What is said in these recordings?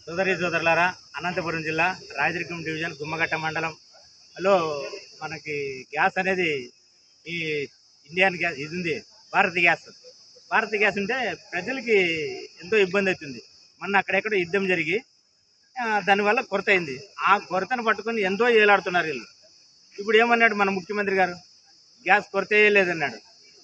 సోదరులారా, అనంతపురం జిల్లా రాయదుర్గం డివిజన్ గుమ్మగట్ట మండలంలో మనకి గ్యాస్ అనేది ఈ ఇండియన్ గ్యాస్ ఇది ఉంది. భారత గ్యాస్ ఉంటే ప్రజలకి ఎంతో ఇబ్బంది అవుతుంది. మొన్న అక్కడెక్కడో యుద్ధం జరిగి దానివల్ల కొరత అయింది. ఆ కొరతను పట్టుకొని ఎంతో ఏలాడుతున్నారు వీళ్ళు. ఇప్పుడు ఏమన్నాడు మన ముఖ్యమంత్రి గారు, గ్యాస్ కొరత లేదన్నాడు.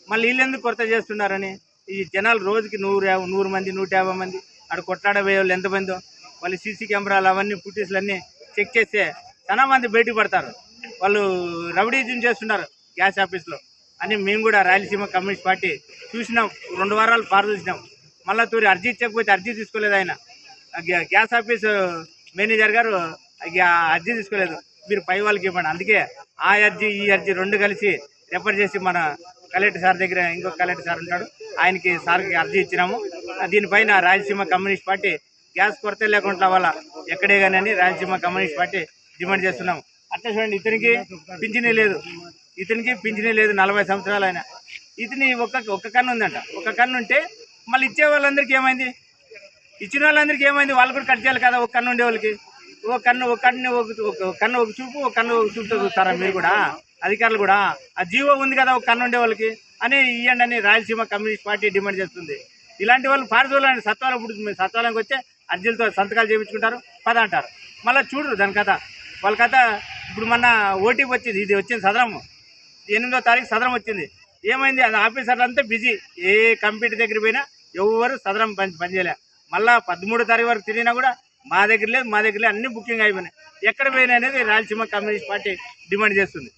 మళ్ళీ వీళ్ళు ఎందుకు కొరత చేస్తున్నారని ఈ జనాలు రోజుకి 100 మంది 150 మంది అక్కడ కొట్లాడబోయే వాళ్ళు ఎంతమందో వాళ్ళు సీసీ కెమెరాలు అవన్నీ ఫుటేజ్లు అన్నీ చెక్ చేస్తే చాలా మంది బయటకు పడతారు. వాళ్ళు రౌడీజం చేస్తున్నారు గ్యాస్ ఆఫీస్లో అని మేము కూడా రాయలసీమ కమ్యూనిస్ట్ పార్టీ చూసినాం. 2 వారాలు చూసినాం. మళ్ళా తూరి అర్జీ ఇచ్చకపోతే అర్జీ తీసుకోలేదు. ఆయన గ్యాస్ ఆఫీస్ మేనేజర్ గారు అర్జీ తీసుకోలేదు. మీరు పై వాళ్ళకి ఇవ్వండి. అందుకే ఆ అర్జీ ఈ అర్జీ 2 కలిసి రెఫర్ చేసి మన కలెక్టర్ సార్ దగ్గర ఇంకొక కలెక్టర్ సార్ ఉంటాడు, ఆయనకి సార్కి అర్జీ ఇచ్చినాము. దీనిపైన రాయలసీమ కమ్యూనిస్ట్ పార్టీ గ్యాస్ కొరత లేకుండా వల్ల ఎక్కడే కానీ అని రాయలసీమ కమ్యూనిస్ట్ పార్టీ డిమాండ్ చేస్తున్నాము. అట్లా చూడండి, ఇతనికి పింఛనీ లేదు. 40 సంవత్సరాలు ఆయన. ఇతని ఒక్క కన్ను ఉందంట. ఒక కన్ను ఉంటే మళ్ళీ ఇచ్చే వాళ్ళందరికీ ఏమైంది? ఇచ్చిన వాళ్ళందరికీ ఏమైంది? వాళ్ళు కూడా కట్ చేయాలి కదా. ఒక కన్ను ఉండే వాళ్ళకి ఒక కన్ను ఒక చూపు, ఒక కన్ను ఒక చూపుతో చూస్తారా మీరు కూడా? అధికారులు కూడా ఆ జీవో ఉంది కదా ఒక కన్ను ఉండే వాళ్ళకి అని ఇవ్వండి అని రాయలసీమ కమ్యూనిస్ట్ పార్టీ డిమాండ్ చేస్తుంది. ఇలాంటి వాళ్ళు పారిశోధన సత్వాలకు వచ్చే అర్జీలతో సంతకాలు చేయించుకుంటారు, పద అంటారు. మళ్ళీ చూడరు దాని కథ. వాళ్ళ కథ ఇప్పుడు మొన్న ఓటీపీ వచ్చింది. ఇది వచ్చింది సదరం 8వ తారీఖు సదరం వచ్చింది. ఏమైంది? అది ఆఫీసర్లు అంతా బిజీ. ఏ కంప్యూటర్ దగ్గర పోయినా ఎవరు సదరం పనిచేయలే. మళ్ళీ 13వ తారీఖు వరకు తిరిగినా కూడా మా దగ్గర లేదు అన్ని బుకింగ్ అయిపోయినాయి. ఎక్కడ పోయినా అనేది రాయలసీమ కమ్యూనిస్ట్ పార్టీ డిమాండ్ చేస్తుంది.